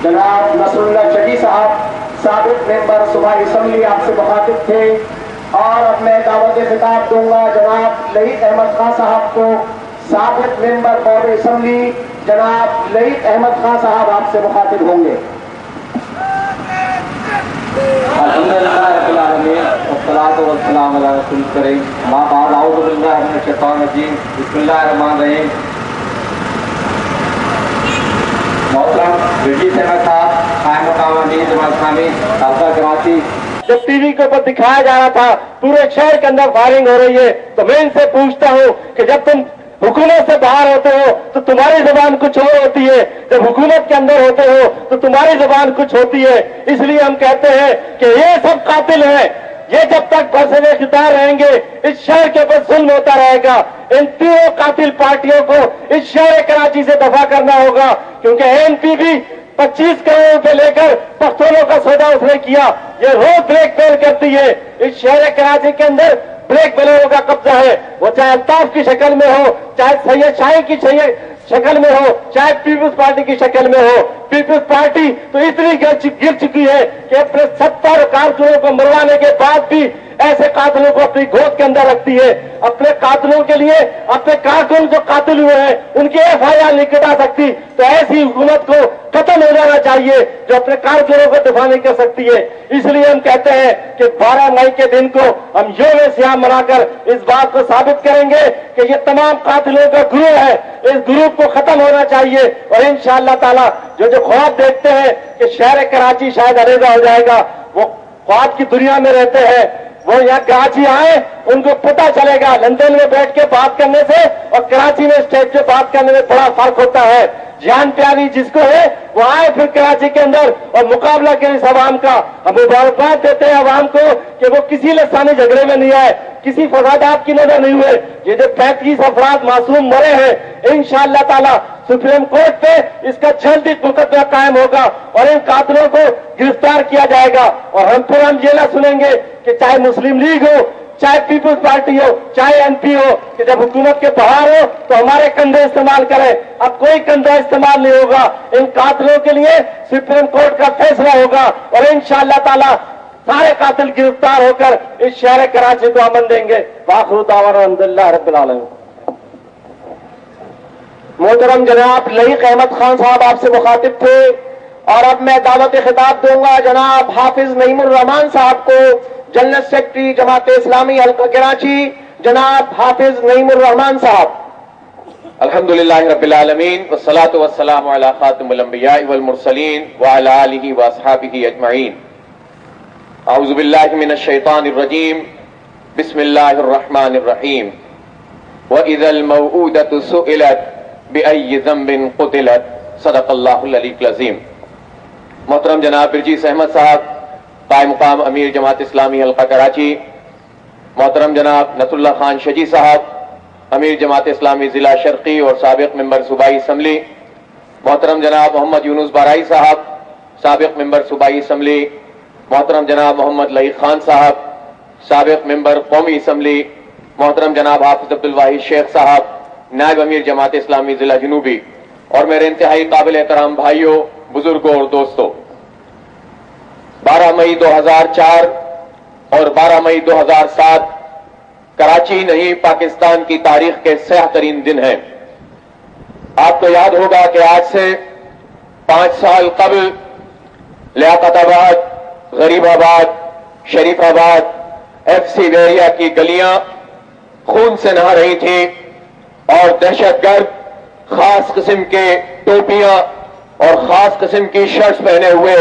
جناب نصر اللہ چٹی صاحب سابق ممبر صوبائی اسمبلی آپ سے مخاطب تھے، اور اب میں دعوت خطاب دوں گا جناب لہیق احمد خان صاحب کو، سابق ممبر قومی اسمبلی جناب لہیق احمد خان صاحب آپ سے مخاطب ہوں گے۔ الحمدللہ رب العالمین والصلاۃ والسلام علی رسول کریم، ما بعد، اعوذ باللہ من الشیطان الرجیم، بسم اللہ الرحمن الرحیم۔ محترم برجی احمد صاحب قائم مقام امیر جماعت اسلامی حلقہ کراچی، جب ٹی وی کے اوپر دکھایا جا رہا تھا پورے شہر کے اندر فائرنگ ہو رہی ہے، تو میں ان سے پوچھتا ہوں کہ جب تم حکومت سے باہر ہوتے ہو تو تمہاری زبان کچھ اور ہوتی ہے، جب حکومت کے اندر ہوتے ہو تو تمہاری زبان کچھ ہوتی ہے۔ اس لیے ہم کہتے ہیں کہ یہ سب قاتل ہیں، یہ جب تک برسر اقتدار رہیں گے اس شہر کے اوپر ظلم ہوتا رہے گا۔ ان تینوں قاتل پارٹیوں کو اس شہر کراچی سے دفع کرنا ہوگا، کیونکہ این پی بھی 25 کروڑ روپے لے کر پختونوں کا سودا اس نے کیا، یہ روز بریک فیل کرتی ہے۔ اس شہر کراچی کے اندر بریک فیلروں کا قبضہ ہے، وہ چاہے الطاف کی شکل میں ہو، چاہے سید شاہی کی شکل میں ہو، چاہے پیپلز پارٹی کی شکل میں ہو۔ پیپلز پارٹی تو اتنی گر چکی ہے کہ اپنے 70 کارکنوں کو مروانے کے بعد بھی ایسے قاتلوں کو اپنی گود کے اندر رکھتی ہے۔ اپنے قاتلوں کے لیے اپنے کارکن جو قاتل ہوئے ہیں ان کی FIR نہیں کٹا سکتی، تو ایسی حکومت کو ختم ہو جانا چاہیے جو اپنے کارکنوں کو دفاع نہیں کر سکتی ہے۔ اس لیے ہم کہتے ہیں کہ 12 مئی کے دن کو ہم یوم سیام منا کر اس بات کو ثابت کریں گے کہ یہ تمام قاتلوں کا گروہ ہے، اس گروپ کو ختم ہونا چاہیے، اور انشاءاللہ تعالی جو خواب دیکھتے ہیں کہ شہر کراچی شاید علیحدہ ہو جائے گا، وہ خواب کی دنیا میں رہتے ہیں۔ وہ یہاں کراچی آئے، ان کو پتہ چلے گا لندن میں بیٹھ کے بات کرنے سے اور کراچی میں اسٹیج پہ بات کرنے میں بڑا فرق ہوتا ہے۔ جان پیاری جس کو ہے وہ آئے پھر کراچی کے اندر اور مقابلہ کرے اس عوام کا۔ ہم مبارکباد دیتے ہیں عوام کو کہ وہ کسی لسانی جھگڑے میں نہیں آئے، کسی فسادات کی نظر نہیں ہوئے۔ یہ جو 35 افراد معصوم مرے ہیں، انشاءاللہ تعالی سپریم کورٹ پہ اس کا جلد ہی مقدمہ قائم ہوگا اور ان قاتلوں کو گرفتار کیا جائے گا۔ اور ہم یہ نہ سنیں گے کہ چاہے مسلم لیگ ہو، چاہے پیپلز پارٹی ہو، چاہے MP ہو، کہ جب حکومت کے باہر ہو تو ہمارے کندھے استعمال کریں۔ اب کوئی کندھا استعمال نہیں ہوگا، ان قاتلوں کے لیے سپریم کورٹ کا فیصلہ ہوگا اور انشاءاللہ تعالی سارے قاتل گرفتار ہو کر اس شہر کراچی کو امن دیں گے۔ وآخر دعوانا الحمدللہ رب العالمین۔ محترم جناب لہیق احمد خان صاحب آپ سے مخاطب تھے، اور اب میں دعوت خطاب دوں گا جناب حافظ نعیم الرحمان صاحب کو، جنرل سیکرٹری جماعت اسلامی حلقہ کراچی، جناب حافظ نعیم الرحمان صاحب۔ الحمدللہ رب العالمین والصلاۃ والسلام علی خاتم الانبیاء والمرسلین وعلی آلہ واصحابہ اجمعین۔ اعوذ باللہ من الشیطان الرجیم، بسم اللہ الرحمن الرحیم۔ وَإِذَا الْمَوْءُودَةُ سُئِلَتْ بِأَيِّ ذَنبٍ قُتِلَتْ، صدق اللہ العلی العظیم۔ محترم جناب برجی احمد صاحب قائم مقام امیر جماعت اسلامی حلقہ کراچی، محترم جناب نصر اللہ خان شجی صاحب امیر جماعت اسلامی ضلع شرقی اور سابق ممبر صوبائی اسمبلی، محترم جناب محمد یونس بارائی صاحب سابق ممبر صوبائی اسمبلی، محترم جناب محمد لہیق خان صاحب سابق ممبر قومی اسمبلی، محترم جناب حافظ عبدالواحد شیخ صاحب نائب امیر جماعت اسلامی ضلع جنوبی، اور میرے انتہائی قابل احترام بھائیوں، بزرگوں اور دوستوں، 12 مئی 2004 اور 12 مئی 2007 کراچی نہیں پاکستان کی تاریخ کے سیاہ ترین دن ہیں۔ آپ کو یاد ہوگا کہ آج سے 5 سال قبل لیاقت آباد، غریب آباد، شریف آباد، FC ویریا کی گلیاں خون سے نہا رہی تھیں، اور دہشت گرد خاص قسم کے ٹوپیاں اور خاص قسم کی شرٹس پہنے ہوئے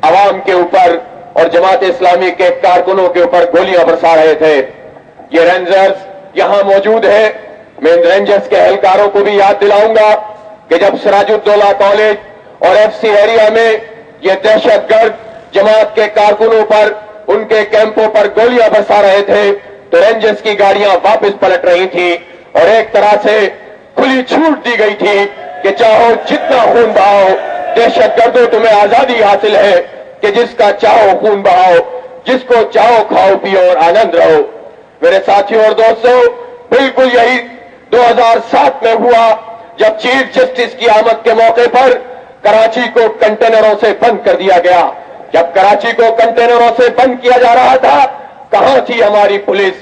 عوام کے اوپر اور جماعت اسلامی کے کارکنوں کے اوپر گولیاں برسا رہے تھے۔ یہ رینجرز یہاں موجود ہیں، میں ان رینجرز کے اہلکاروں کو بھی یاد دلاؤں گا کہ جب سراج الدولہ کالج اور FC ایریا میں یہ دہشت گرد جماعت کے کارکنوں پر ان کے کیمپوں پر گولیاں برسا رہے تھے تو رینجرز کی گاڑیاں واپس پلٹ رہی تھیں، اور ایک طرح سے کھلی چھوٹ دی گئی تھی کہ چاہو جتنا خون بہاؤ، دہشت گردوں تمہیں آزادی حاصل ہے کہ جس کا چاہو خون بہاؤ، جس کو چاہو کھاؤ پیو اور آنند رہو۔ میرے ساتھیوں اور دوستوں، بالکل یہی 2007 میں ہوا جب چیف جسٹس کی آمد کے موقع پر कराची को कंटेनरों से बंद कर दिया गया। जब कराची को कंटेनरों से बंद किया जा रहा था, कहां थी हमारी पुलिस,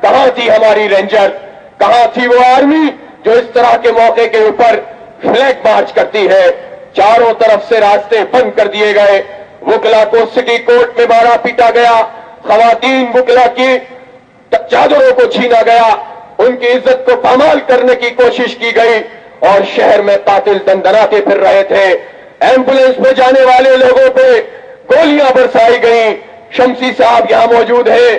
कहां थी हमारी रेंजर, कहां थी वो आर्मी जो इस तरह के मौके के ऊपर फ्लैग मार्च करती है। चारों तरफ से रास्ते बंद कर दिए गए। वुकला को सिटी कोर्ट में मारा पीटा गया, खवातीन वुकला की चादरों को छीना गया, उनकी इज्जत को पामाल करने की कोशिश की गई और शहर में कातिल दंदनाते फिर रहे थे। एम्बुलेंस में जाने वाले लोगों पे गोलियां बरसाई गई। शमसी साहब यहां मौजूद है,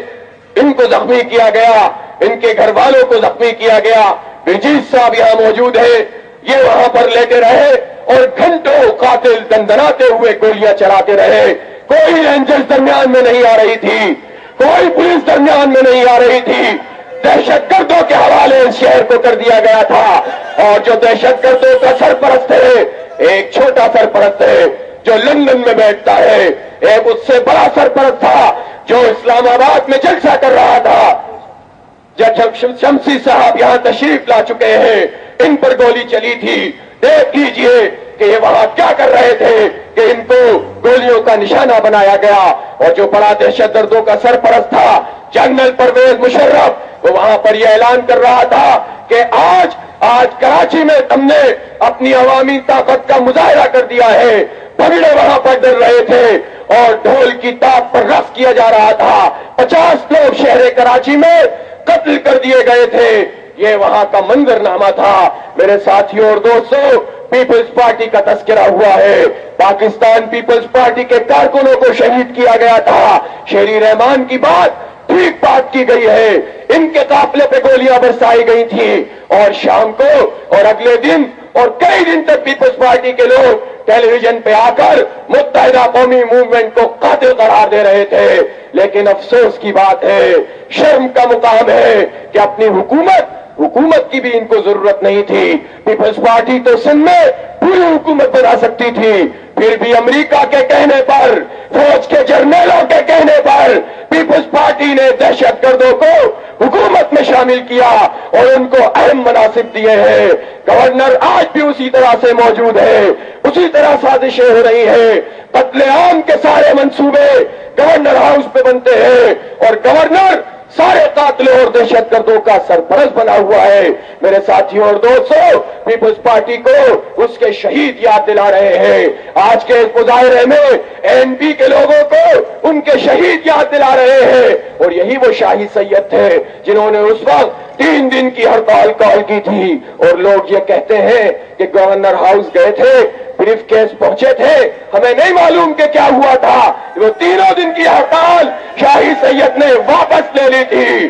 इनको जख्मी किया गया, इनके घर वालों को जख्मी किया गया। बिरजीत साहब यहां मौजूद है, ये वहां पर लेटे रहे और घंटों कातिल दंदनाते हुए गोलियां चलाते रहे। कोई रेंजर्स दरमियान में नहीं आ रही थी, कोई पुलिस दरमियान में नहीं आ रही थी। दहशतगर्दों के हवाले इस शहर को कर दिया गया था और जो दहशतगर्दों का सरपरस्त है, एक छोटा सरपरस्त है जो लंदन में बैठता है, एक उससे बड़ा सरपरस्त था जो इस्लामाबाद में जलसा कर रहा था। जब शमसी साहब यहां तशरीफ ला चुके हैं, इन पर गोली चली थी। देख लीजिए कि ये वहां क्या कर रहे थे कि इनको गोलियों का निशाना बनाया गया। और जो बड़ा दहशतगर्दों का सरपरस्त था जनरल परवेज मुशर्रफ, वो वहां पर यह ऐलान कर रहा था कि आज कराची में हमने अपनी अवामी ताकत का मुजाहरा कर दिया है। भगड़े वहां पर डर रहे थे और ढोल की ताक पर रक्स किया जा रहा था। 50 लोग शहर कराची में कत्ल कर दिए गए थे। ये वहां का मंजरनामा था। मेरे साथियों और दोस्तों, पीपल्स पार्टी का तस्करा हुआ है। पाकिस्तान पीपल्स पार्टी के कारकुनों को शहीद किया गया था। शेरी रहमान की बात ठीक बात की गई है। इनके काफिले पे गोलियां बरसाई गई थी और शाम को और अगले दिन और कई दिन तक पीपल्स पार्टी के लोग टेलीविजन पे आकर मुत्तहिदा कौमी मूवमेंट को कातिल करार दे रहे थे। लेकिन अफसोस की बात है, शर्म का मुकाम है कि अपनी हुकूमत की भी इनको जरूरत नहीं थी। पीपल्स पार्टी तो सिंध में पूरी हुकूमत बना सकती थी, फिर भी अमेरिका के कहने पर, फौज के जर्नलों के कहने पर पीपल्स पार्टी ने दहशतगर्दों को हुकूमत में शामिल किया और उनको अहम मनासिब दिए हैं। गवर्नर आज भी उसी तरह से मौजूद है, उसी तरह साजिशें हो रही हैं। कत्लेआम के सारे मंसूबे गवर्नर हाउस पे बनते हैं और गवर्नर सारे कातिलों और दहशतगर्दों का सरपरस्त बना हुआ है। मेरे साथियों और दोस्तों, पीपल्स पार्टी को उसके शहीद याद दिला रहे हैं। आज के इस मुजाहरे में एनपी के लोगों को उनके शहीद याद दिला रहे हैं और यही वो शाही सैयद थे जिन्होंने उस वक्त 3 दिन की हड़ताल कॉल की थी। और लोग ये कहते हैं कि गवर्नर हाउस गए थे, ब्रीफ केस पहुंचे थे, हमें नहीं मालूम कि क्या हुआ था। वो 3 दिन की हड़ताल शाही सैयद ने वापस ले ली थी।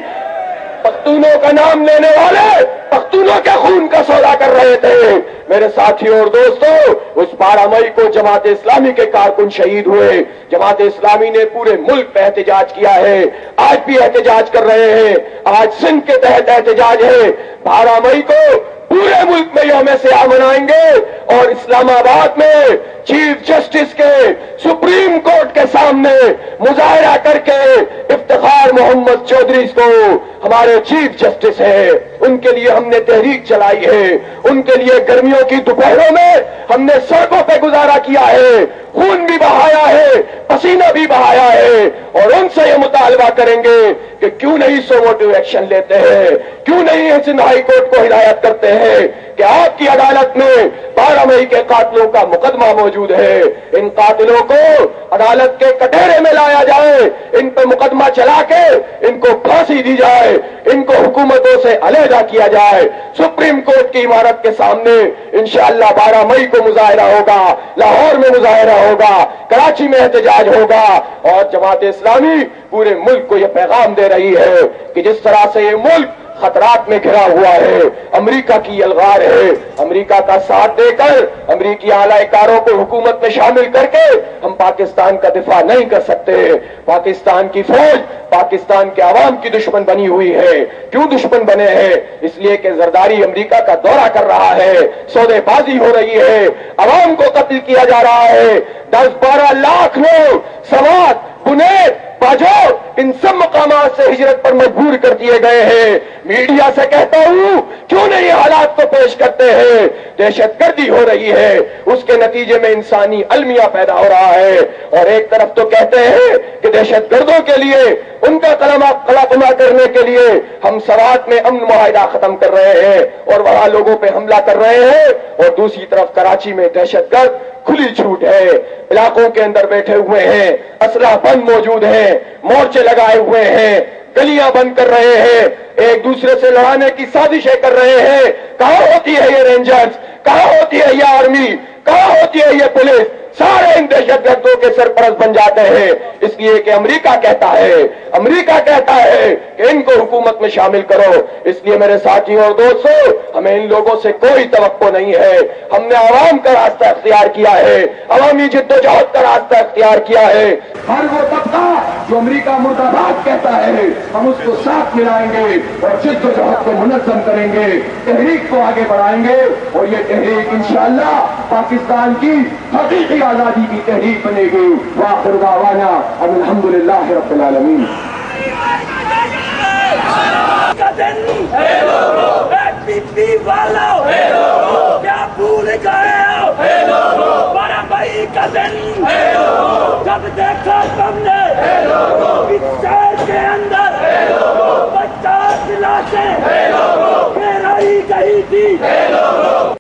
पख्तूनों का नाम लेने वाले पख्तूनों के खून का सौदा कर रहे थे। मेरे साथियों और दोस्तों, उस 12 मई को जमात इस्लामी के कारकुन शहीद हुए। जमात इस्लामी ने पूरे मुल्क में एहतजाज किया है, आज भी एहतजाज कर रहे हैं। आज सिंध के तहत एहतजाज है। 12 मई को पूरे मुल्क में यौम सियाह मनाएंगे और इस्लामाबाद में चीफ जस्टिस के सुप्रीम कोर्ट के सामने मुजाहरा करके इफ्तिखार मोहम्मद चौधरी को हमारे चीफ जस्टिस है, उनके लिए हमने तहरीक चलाई है। उनके लिए गर्मियों की दोपहरों में हमने सड़कों पे गुजारा किया है, खून भी बहाया है, पसीना भी बहाया है और उनसे ये मुतालबा करेंगे कि क्यों नहीं सोमोटिव एक्शन लेते हैं, क्यों नहीं सिंध हाई कोर्ट को हिदायत करते हैं कि आपकी अदालत में 12 मई के कातिलों का मुकदमा मौजूद है। इन कातिलों को अदालत के कटहरे में लाया जाए, इन पर मुकदमा चला के इनको फांसी दी जाए, इनको हुकूमतों से अलहदा किया जाए। सुप्रीम कोर्ट की इमारत के सामने इंशाअल्लाह 12 मई को मुजाहरा होगा, लाहौर में मुजाहरा होगा, कराची में एहतजाज होगा और जमात इस्लामी पूरे मुल्क को यह पैगाम दे रही है कि जिस तरह से ये मुल्क खतरात में घिरा हुआ है, अमेरिका की यलगार है, अमेरिका का साथ देकर अमेरिकी आलाकारों को हुकूमत में शामिल करके हम पाकिस्तान का दिफा नहीं कर सकते। पाकिस्तान की फौज पाकिस्तान के आवाम की दुश्मन बनी हुई है। क्यों दुश्मन बने हैं? इसलिए कि जरदारी अमेरिका का दौरा कर रहा है, सौदेबाजी हो रही है, आवाम को कत्ल किया जा रहा है। 10-12 लाख लोग समात पुणे, बाजोर, इन सब मकामात से हिजरत पर मजबूर कर दिए गए हैं। मीडिया से कहता हूं, क्यों नहीं ये हालात को पेश करते हैं? दहशतगर्दी हो रही है, उसके नतीजे में इंसानी अलमिया पैदा हो रहा है। और एक तरफ तो कहते हैं कि दहशतगर्दों के लिए, उनका कलाकमा करने के लिए हम सवात में अमन मुआहिदा खत्म कर रहे हैं और वहां लोगों पे हमला कर रहे हैं, और दूसरी तरफ कराची में दहशतगर्द खुली छूट है, इलाकों के अंदर बैठे हुए हैं, असला बंद मौजूद है, मोर्चे लगाए हुए हैं, गलियां बंद कर रहे हैं, एक दूसरे से लड़ाने की साजिशें कर रहे हैं। कहां होती है ये रेंजर्स, कहां होती है ये आर्मी, कहां होती है ये पुलिस? सारे इन दहशतगर्दों के सरपरस्त बन जाते हैं। इसलिए कि अमेरिका कहता है कि इनको हुकूमत में शामिल करो। इसलिए मेरे साथियों और दोस्तों, हमें इन लोगों से कोई तवक्को नहीं है। हमने आवाम का रास्ता इख्तियार किया है, अवामी जिद्दोजहद का रास्ता इख्तियार किया है। हर वो तबका जो अमेरिका मुर्दाबाद कहता है, हम उसको साथ मिलाएंगे और जिद्दोजहद को मुनज़्ज़म करेंगे, तहरीक को आगे बढ़ाएंगे, और ये तहरीक इंशाअल्लाह पाकिस्तान की हकीकी आजादी की तहरीक बनेगी। वाखिर दावाना अल्हम्दुलिल्लाह रब्बिल आलमीन। क्या भूल गए हो? बड़ा भाई का दिन जब देखा तुमने पिक्चर के अंदर 50 लाशें गिराई गई थी।